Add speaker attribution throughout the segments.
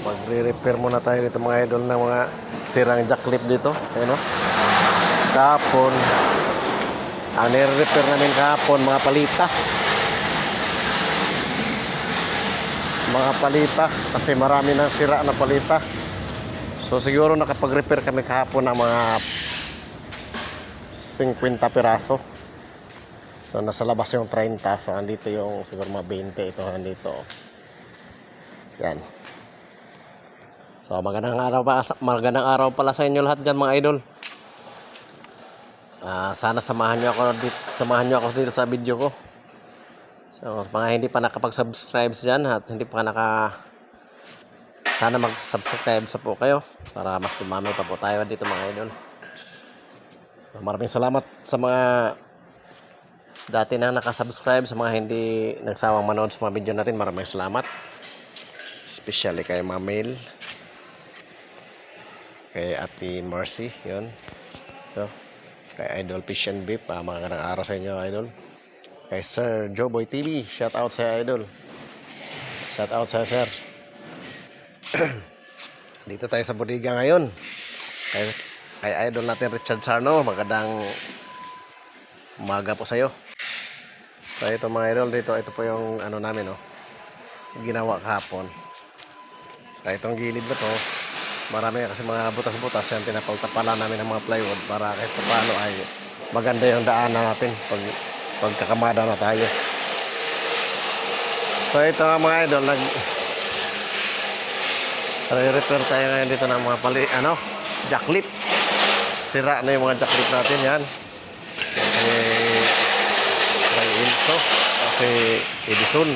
Speaker 1: Magre-repair muna tayo dito mga idol ng mga sirang jack clip dito. Ayan o. Kahapon, ang nire-repair namin kahapon, mga palita. Mga palita. Kasi marami nang sira na palita. So siguro nakapag-repair kami kahapon ng mga 50 piraso. So nasa labas yung 30. So andito yung siguro mga 20. Ito andito. Yan. So magandang araw pala sa inyo lahat dyan mga idol. Sana samahan nyo ako dito sa video ko. So mga hindi pa nakapag-subscribe dyan at hindi pa sana mag-subscribe sa po kayo para mas dumami pa po tayo dito mga idol. Maraming salamat sa mga dati na nakasubscribe, sa mga hindi nagsawang manood sa mga video natin. Maraming salamat. Especially kay Mamel, kay Ate Marcy, yun. So, kay Idol Fish and Beef, magandang araw sa inyo, Idol. Kay Sir Joboy TV, shout out sa Idol. Shout out sa Sir. Dito tayo sa bodega ngayon. Kay Idol natin Richard Sarno, magandang umaga po sa iyo. So ito mga idol, ito po yung ano namin, ginawa kahapon. Sa itong gilid na to, marami kasi mga butas-butas yan, pinapaltapalan namin ng mga plywood para kahit paano ay maganda yung daanan natin pagkakamada na tayo. So ito mga idol, repair tayo ngayon dito ng mga jack clip. Sira na yung mga jack clip natin yan. Kay Ilso, kasi Edison.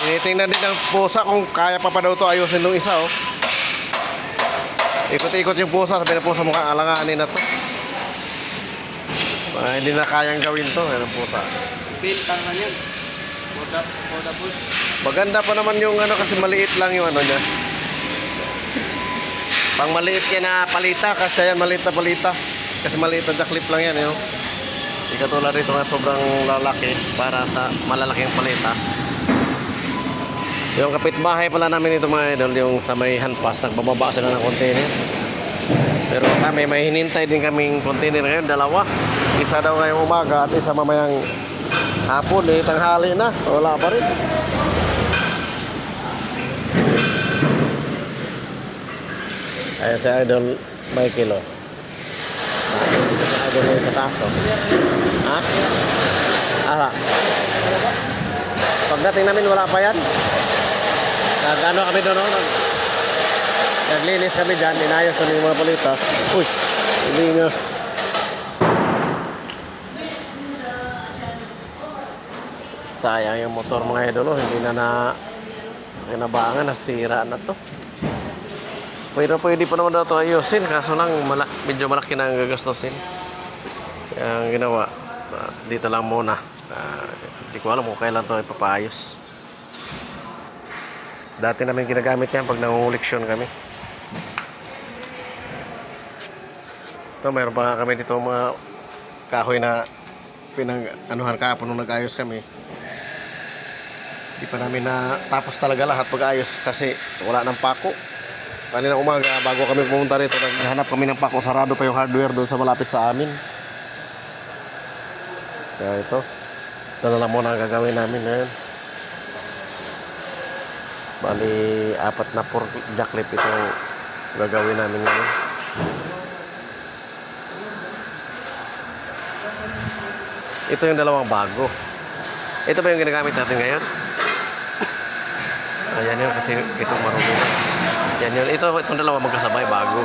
Speaker 1: Tinitingnan din ng pusa kung kaya pa daw ito ayusin nung isa, Ikot-ikot yung pusa, sabi ng pusa mukhang alanganin na to. Hindi na kayang gawin to, yung pusa.
Speaker 2: Pitang na yan. Moda bus.
Speaker 1: Maganda pa naman yung kasi maliit lang yung niya. Pang maliit yan na palita, kasi yan maliit na palita. Kasi maliit na jack clip lang yan, Hindi katulad rito nga sobrang lalaki para sa malalaking palita. Yung kapitbahay pala namin ito mga idol, yung sa may hanpas, nagbababa sila ng container. Pero kami, may hinintay din kaming container ngayon, dalawa. Isa daw ngayong umaga at isa mamayang hapon, tanghali na, wala pa rin. Ayan si Idol Michael, Idol na sa taso. Ha? Aha. Pagdating namin wala pa yan. Nag-ano kami doon, naglinis kami dyan, inayos namin yung mga palita. Uy, hindi nyo. Sayang yung motor mga idol, hindi na kinabangan, nasira na to. Pero pwede pa naman na ito ayusin, kaso lang medyo malaki na ang gagastusin. Kaya ang ginawa, dito lang muna. Hindi ko alam kung kailan ito ipapaayos. Dati namin ginagamit yan pag nangunguleksyon kami. Ito, mayroon pa kami dito mga kahoy na pinag-anuhan kahapon nung nag-ayos kami. Di pa namin na tapos talaga lahat pag-ayos kasi wala ng pako. Kanina umaga bago kami pumunta rito, naghanap kami ng pako, sarado pa yung hardware doon sa malapit sa amin. Kaya ito na lang muna ang gagawin namin ngayon. Bali 4 na jack clip itong gagawin namin ngayon. Ito yung dalawang bago. Ito ba yung ginagamit natin ngayon? Ayan yun kasi itong marumi na. Yan yun. Itong dalawa magkasabay bago.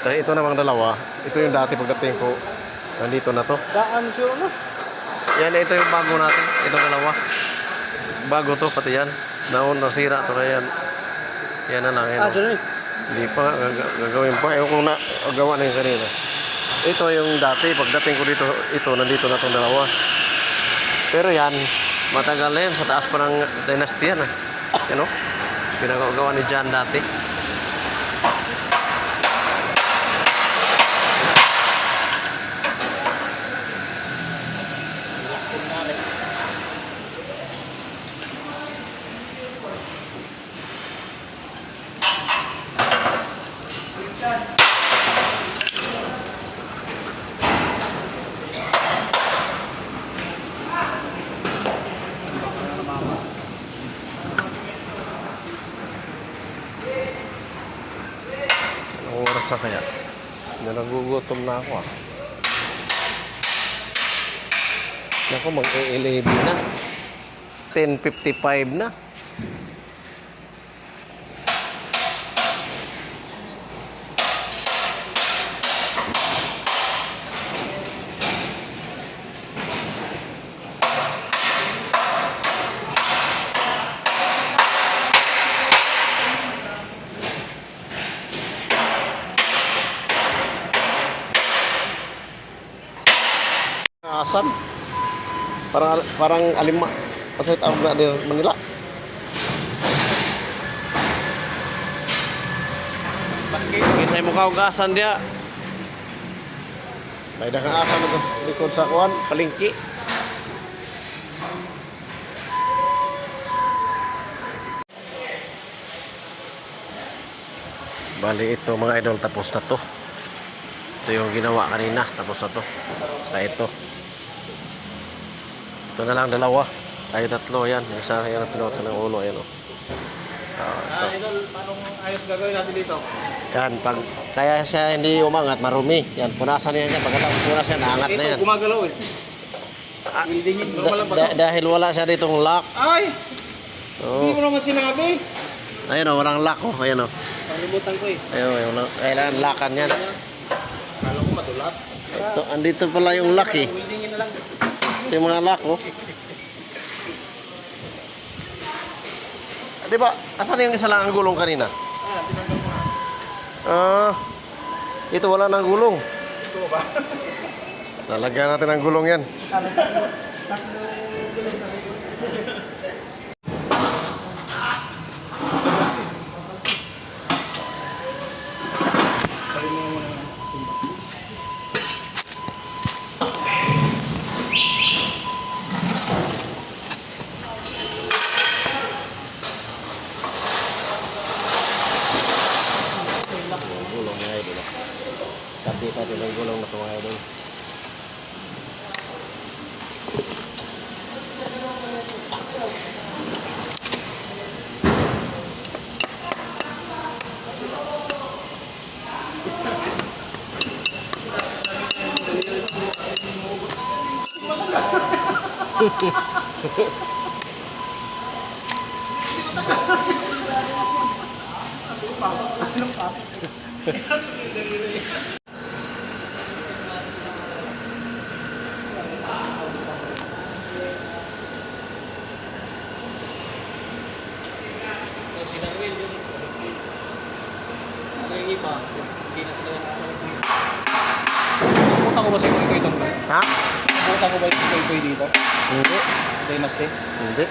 Speaker 1: Ito namang dalawa. Ito yung dati pagdating ko. Nandito na to.
Speaker 2: Daan siya na.
Speaker 1: Yan, ito yung bago natin. Itong dalawa. Bago to pati yan. Nasira to kaya yan. Yan na lang.
Speaker 2: Diyan
Speaker 1: Hindi pa. Gagawin pa. Ewan kung gawa na yung kanina. Ito yung dati. Pagdating ko dito, nandito na itong dalawa. Pero yan, matagal na yan. Sa taas pa ng dynasty yan. Pinagagawa ni John dati. Anong oras na kaya? Nagugutom na ako ah. Naku, mag-11 na. 10:55 na. Asam. Parang alima. Kasi tawag na di Manila. Kasi mo kaugasan dia. May dagang asam ito likod sa kuan, palingki. Bali ito mga idol, tapos na to. Ito yung ginawa kanina, tapos na to. Saka ito. Ito na lang dalawa. Ay tatlo yan. Isa yan ang pinuto ng ulo. Ayan o. Ito.
Speaker 2: Idol, anong ayos gagawin natin dito?
Speaker 1: Yan. Pag, kaya siya hindi umangat, marumi. Yan. Punasan niya yan. Pagkatapos punas yan, naangat na yan.
Speaker 2: Ito, gumagalaw eh.
Speaker 1: Ah,
Speaker 2: Buildingin, normal lang ba ito?
Speaker 1: dahil wala siya ditong lock.
Speaker 2: Ay! Hindi
Speaker 1: Oh.
Speaker 2: mo naman sinabi.
Speaker 1: Ayun o, walang lock o. Ayan o.
Speaker 2: Palimutan ko eh.
Speaker 1: Ayun, kailangan lockan yan.
Speaker 2: Kala ko madulas.
Speaker 1: Ito, andito pala yung lock eh.
Speaker 2: Buildingin na lang.
Speaker 1: Ito yung mga lock oh. Di ba, asan yung isa lang ang gulong kanina?
Speaker 2: Tinanggal mo na.
Speaker 1: Ah, ito wala nang gulong.
Speaker 2: Gusto mo ba?
Speaker 1: Lalagyan natin ang gulong yan. Gulong mga idol. Kapita din ang gulong na ito mga idol.
Speaker 2: Si Darwin yun. Ano yung iba? Hindi na talaga nakakalimutan. Pupunta ko ba si Koy Koy doon ba?
Speaker 1: Ha?
Speaker 2: Pupunta ko ba si Koy Koy dito?
Speaker 1: Hindi.
Speaker 2: Dynasty?
Speaker 1: Hindi.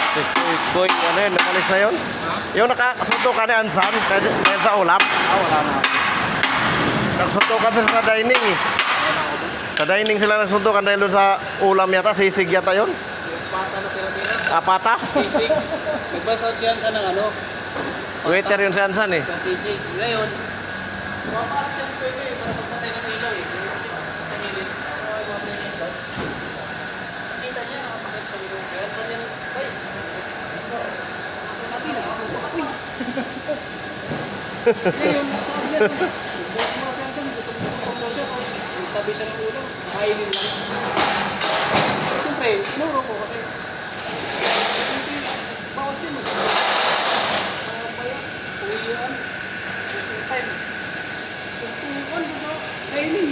Speaker 1: Si Kuy, ano yun? Nakalis na yun?
Speaker 2: Ha?
Speaker 1: Yung nakasutukan ni Ansan, kaya sa ulap.
Speaker 2: Wala na.
Speaker 1: Nagsuntukan sila sa dining eh. Sa dining sila nagsuntukan dahil doon sa ulam yata, sisig yata yun.
Speaker 2: Yung pata na tira-tira.
Speaker 1: Apata.
Speaker 2: Sisig. Nagbasa siya sa ng ano.
Speaker 1: Waiter yun si Ansan eh.
Speaker 2: Ng sisig. Ngayon, pumapasok yan si Koy Koy para magpatay ng ilaw eh. Sa milid. Nakita niya, nakapakit sa milid. Kaya saan yan? Koy. Asa natin, nakatutok ako eh. Ngayon, sa kabila doon. Bukas mga siya dyan, gutom na sa kabila siya. Tapos tabi siya ng ulo. Nakainin lang. Siyempre, tinuro ko kasi. Bawat yun. Uwian. Time. Suntukan, diba? Kainin.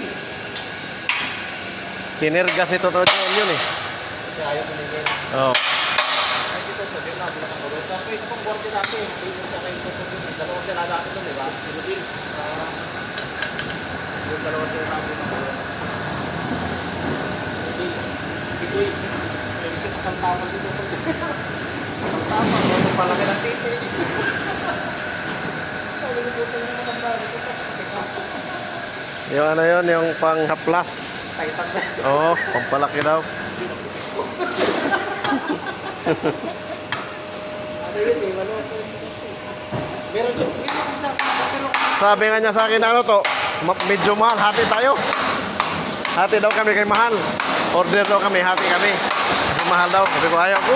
Speaker 1: Kinirgas ito to yun eh.
Speaker 2: Kasi ayaw ko nila.
Speaker 1: Oo.
Speaker 2: Ay, si Toto, din na, bilang ang gulo. Tapos may isa pang borte dati. Dito sa kayo Toto, dalawang sila dati doon, diba? Si Rubin. Yung dalawang sila dati ng gulo. Ito'y, may isip ang tama dito. Ang tama, ano palaki ng titi. Sabi ko, puto yung mga tama dito.
Speaker 1: Yung ano yun, yung pang-haplas.
Speaker 2: Titan na.
Speaker 1: Oo, pampalaki daw.
Speaker 2: Ano yun eh, ano? Meron siya
Speaker 1: Sabi nga niya sa akin, ano to, medyo mahal, hati tayo. Hati daw kami kay mahal. Order daw kami, hati kami. Kasi mahal daw, sabi ko ayaw ko.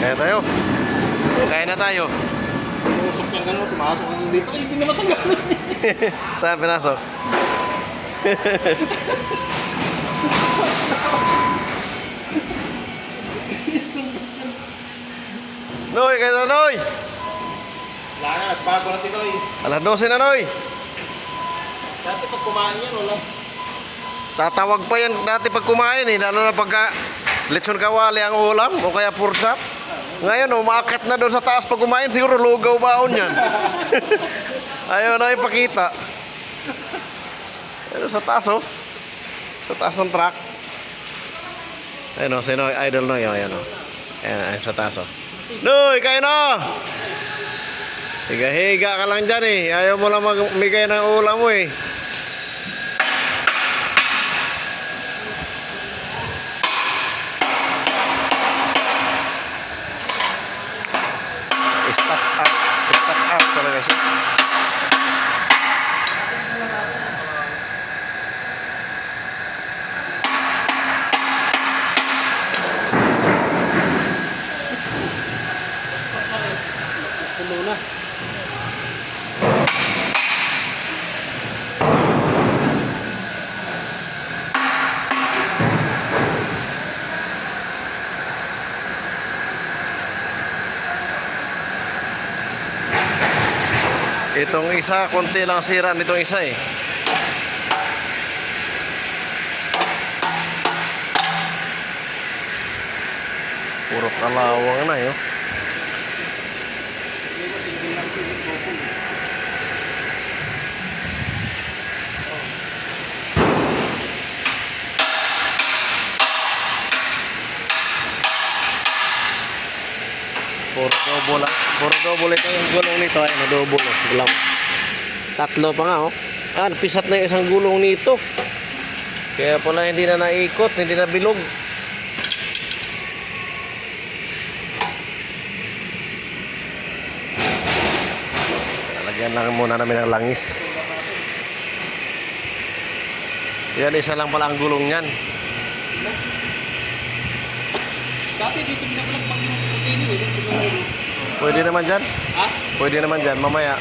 Speaker 1: Kaya tayo. Kaya na tayo.
Speaker 2: Usok niyang gano'n, pumasok ang dito. Ay, hindi na matanggal.
Speaker 1: Saan pinasok? Noy, kaya na Noy!
Speaker 2: Wala na, nagbago na si Noy.
Speaker 1: Alas 12 na Noy!
Speaker 2: Dati pag kumain yan, wala.
Speaker 1: Tatawag pa yan dati pag kumain eh, lalo na pagka lechon kawali ang ulam o kaya pork chop. Ngayon, umaakit na doon sa taas pag kumain, siguro lugaw baon yan. Ayaw na ipakita. Ayun sa taas oh. Sa taas ng truck. Ayun oh, si Noy, idol Noy, oh, ayun oh. Ayun sa taas oh. Noy, kain na! Higa-higa ka lang dyan eh. Ayaw mo lang magmigay ng ulam mo eh. Stack up talaga siya.
Speaker 2: Puno na.
Speaker 1: Itong isa, konti lang sira nitong isa eh. Puro kalawang na yun. Puro double ito yung gulong nito ay na-double oh, gulaw. Tatlo pa nga oh. Pisat na yung isang gulong nito. Kaya pala hindi na naikot, hindi na bilog. Lagyan lang muna namin ng langis. Yan, isa lang pala ang gulong niyan.
Speaker 2: Dati dito binabalag pag yung protein eh.
Speaker 1: Pwede naman dyan.
Speaker 2: Ha?
Speaker 1: Pwede naman dyan. Mamaya,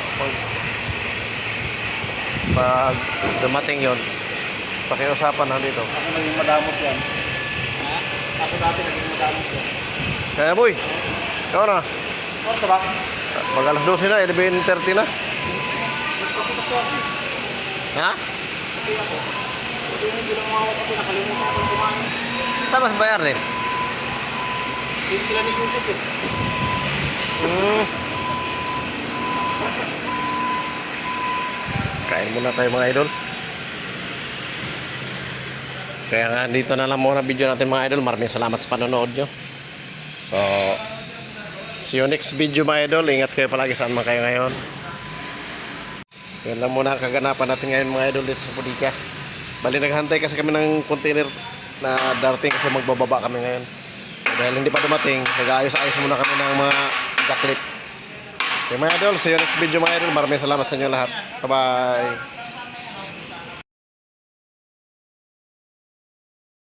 Speaker 1: pag dumating yon, pakiusapan na dito.
Speaker 2: Ako naging madamot yan. Ha? Ako dati naging madamot yan.
Speaker 1: Kaya boy, ikaw na.
Speaker 2: Oh, sabak.
Speaker 1: Mag alas 12 na, 11:30 na.
Speaker 2: Nagpapunta siya ako.
Speaker 1: Ha?
Speaker 2: Sabi ako. Hindi lang mawawag ako. Nakalimutan ako ng kumain.
Speaker 1: Saan mas bayar rin?
Speaker 2: Hindi sila ni Yusuf eh.
Speaker 1: Kain muna tayo mga idol. Kaya nga dito na lang muna video natin mga idol. Maraming salamat sa panonood nyo. So see you next video mga idol. Ingat kayo palagi saan man kayo ngayon. Yan lang muna ang kaganapan natin ngayon mga idol dito sa Pudika. Bali naghantay kasi kami ng container na darating kasi magbababa kami ngayon. Dahil hindi pa dumating, nag-aayos-ayos muna kami ng mga jacklit. Okay mga idol, see you next video mga idol. Maraming salamat sa inyo lahat. Bye bye.